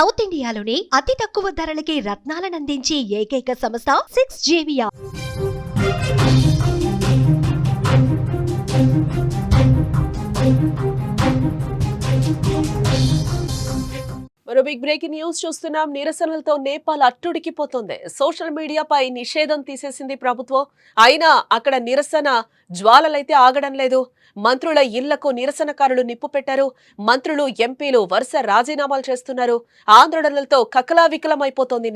South ఇండియాలోని అతి తక్కువ ధరలకి రత్నాలనందించే ఏకైక సంస్థ 6JVR. మరో బిగ్ బ్రేకింగ్ న్యూస్ చూస్తున్నాం. నిరసనలతో నేపాల్ అట్టుడికిపోతుంది. సోషల్ మీడియాపై నిషేధం తీసేసింది ప్రభుత్వం. అయినా అక్కడ నిరసన జ్వాలలైతే ఆగడం లేదు. మంత్రుల ఇళ్లకు నిరసనకారులు నిప్పు పెట్టారు. మంత్రులు, ఎంపీలు వరుస రాజీనామాలు చేస్తున్నారు. ఆందోళనలతో కకలావికలమైపోతోంది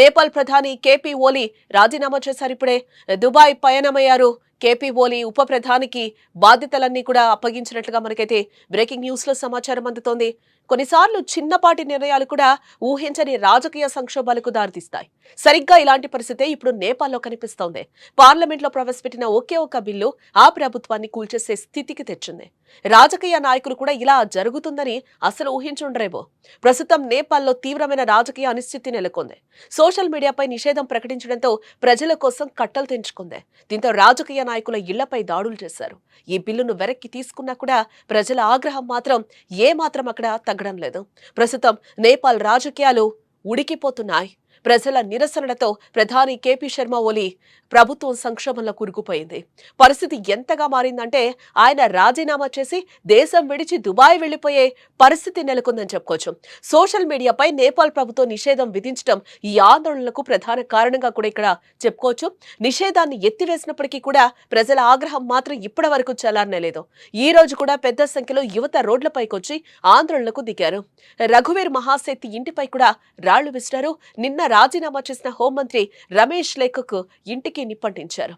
నేపాల్ ప్రధాని కేపీ ఓలీ రాజీనామా చేశారు. ఇప్పుడే దుబాయ్ పయనమయ్యారు. కేపీ ఓలీ ఉప ప్రధానికి బాధ్యతలన్నీ కూడా అప్పగించినట్లుగా మనకైతే బ్రేకింగ్ న్యూస్ లో సమాచారం అందుతోంది. కొన్నిసార్లు చిన్నపాటి నిర్ణయాలు కూడా ఊహించని రాజకీయ సంక్షోభాలకు దారితీస్తాయి. సరిగ్గా ఇలాంటి పరిస్థితే ఇప్పుడు నేపాల్లో కనిపిస్తోంది. పార్లమెంట్ లో ప్రవేశపెట్టిన ఒకే ఒక బిల్లు ఆ ప్రభుత్వాన్ని కూల్చేసే స్థితికి తెచ్చింది. రాజకీయ నాయకులు కూడా ఇలా జరుగుతుందని అసలు ఊహించుండరేమో. ప్రస్తుతం నేపాల్లో తీవ్రమైన రాజకీయ అనిశ్చితి నెలకొంది. సోషల్ మీడియాపై నిషేధం ప్రకటించడంతో ప్రజల కోసం కట్టలు తెంచుకుంది. దీంతో రాజకీయ నాయకుల ఇళ్లపై దాడులు చేశారు. ఈ బిల్లును వెనక్కి తీసుకున్నా కూడా ప్రజల ఆగ్రహం మాత్రం ఏమాత్రం అక్కడ తగ్గడం లేదు. ప్రస్తుతం నేపాల్ రాజకీయాలు ఉడికిపోతున్నాయి. ప్రజల నిరసనలతో ప్రధాని కేపీ శర్మ ఓలీ ప్రభుత్వం సంక్షోభంలో కూరుకుపోయింది. పరిస్థితి ఎంతగా మారిందంటే ఆయన రాజీనామా చేసి దేశం విడిచి దుబాయ్ వెళ్లిపోయే పరిస్థితి నెలకొందని చెప్పుకోవచ్చు. సోషల్ మీడియాపై నేపాల్ ప్రభుత్వం నిషేధం విధించడం ఈ ఆందోళనలకు ప్రధాన కారణంగా కూడా ఇక్కడ చెప్పుకోవచ్చు. నిషేధాన్ని ఎత్తివేసినప్పటికీ కూడా ప్రజల ఆగ్రహం మాత్రం ఇప్పటి వరకు చల్లారనేలేదు. ఈ రోజు కూడా పెద్ద సంఖ్యలో యువత రోడ్లపైకొచ్చి ఆందోళనకు దిగారు. రఘువీర్ మహాసేతి ఇంటిపై కూడా రాళ్లు విసిరారు. నిన్న రాజీనామా చేసిన హోంమంత్రి రమేష్ లేఖకు ఇంటికి నిప్పంటించారు.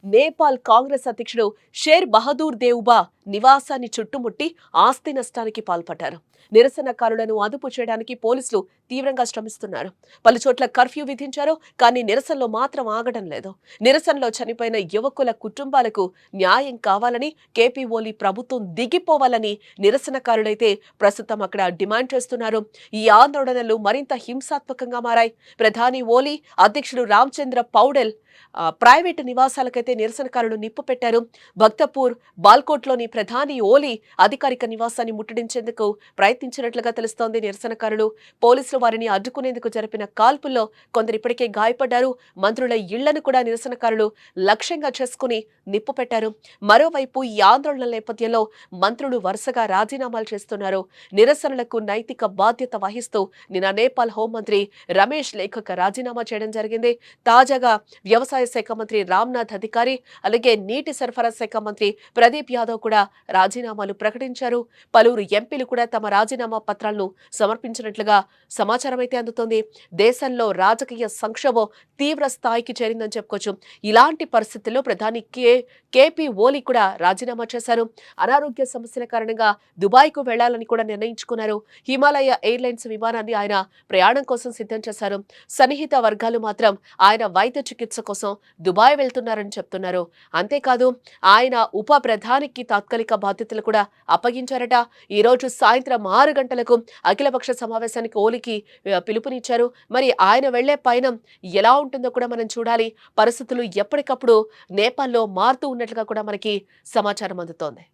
నేపాల్ కాంగ్రెస్ అధ్యక్షుడు షేర్ బహదూర్ దేవుబా నివాసాన్ని చుట్టుముట్టి ఆస్తి నష్టానికి పాల్పడ్డారు. నిరసనకారులను అదుపు చేయడానికి పోలీసులు తీవ్రంగా శ్రమిస్తున్నారు. పలుచోట్ల కర్ఫ్యూ విధించారు. కానీ నిరసనలో మాత్రం ఆగడం లేదు. నిరసనలో చనిపోయిన యువకుల కుటుంబాలకు న్యాయం కావాలని, కేపీ ఓలీ ప్రభుత్వం దిగిపోవాలని నిరసనకారులైతే ప్రస్తుతం అక్కడ డిమాండ్ చేస్తున్నారు. ఈ ఆందోళనలు మరింత హింసాత్మకంగా మారాయి. ప్రధాని ఓలీ, అధ్యక్షుడు రామచంద్ర పౌడెల్ ప్రైవేటు నివాసాలకైతే నిరసనకారులు నిప్పు పెట్టారు. భక్తపూర్, బాల్కోట్లోని ప్రధాని ఓలీ అధికారిక నివాసాన్ని ముట్టడించేందుకు ప్రయత్నించినట్లుగా తెలుస్తోంది. నిరసనకారులు, పోలీసులు వారిని అడ్డుకునేందుకు జరిపిన కాల్పుల్లో కొందరు ఇప్పటికే గాయపడ్డారు. మంత్రుల ఇళ్లను కూడా నిరసనకారులు లక్ష్యంగా చేసుకుని నిప్పు పెట్టారు. మరోవైపు ఈ ఆందోళనల నేపథ్యంలో మంత్రులు వరుసగా రాజీనామాలు చేస్తున్నారు. నిరసనలకు నైతిక బాధ్యత వహిస్తూ నిన్న నేపాల్ హోంమంత్రి రమేష్ లేఖక్ రాజీనామా చేయడం జరిగింది. తాజాగా వ్యవసాయ శాఖ మంత్రి రామ్నాథ్ అధికారి, అలాగే నీటి సరఫరా శాఖ మంత్రి ప్రదీప్ యాదవ్ కూడా రాజీనామాలు ప్రకటించారు. పలువురు ఎంపీలు కూడా తమ రాజీనామా పత్రాలను సమర్పించినట్లుగా సమాచారం అయితే అందుతోంది. దేశంలో రాజకీయ సంక్షోభం తీవ్ర స్థాయికి చేరిందని చెప్పుకోవచ్చు. ఇలాంటి పరిస్థితుల్లో ప్రధాని కేపీ ఓలీ కూడా రాజీనామా చేశారు. అనారోగ్య సమస్యల కారణంగా దుబాయ్కు వెళ్లాలని కూడా నిర్ణయించుకున్నారు. హిమాలయ ఎయిర్లైన్స్ విమానాన్ని ఆయన ప్రయాణం కోసం సిద్ధం చేశారు. సన్నిహిత వర్గాలు మాత్రం ఆయన వైద్య చికిత్స కోసం దుబాయ్ వెళ్తున్నారని చెప్తున్నారు. అంతేకాదు ఆయన ఉప ప్రధానికి తాత్కాలిక బాధ్యతలు కూడా అప్పగించారట. ఈ రోజు సాయంత్రం 6 గంటలకు అఖిలపక్ష సమావేశానికి ఓలీకి పిలుపునిచ్చారు. మరి ఆయన వెళ్లే పయనం ఎలా ఉంటుందో కూడా మనం చూడాలి. పరిస్థితులు ఎప్పటికప్పుడు నేపాల్లో మారుతూ ఉన్నట్లుగా కూడా మనకి సమాచారం అందుతోంది.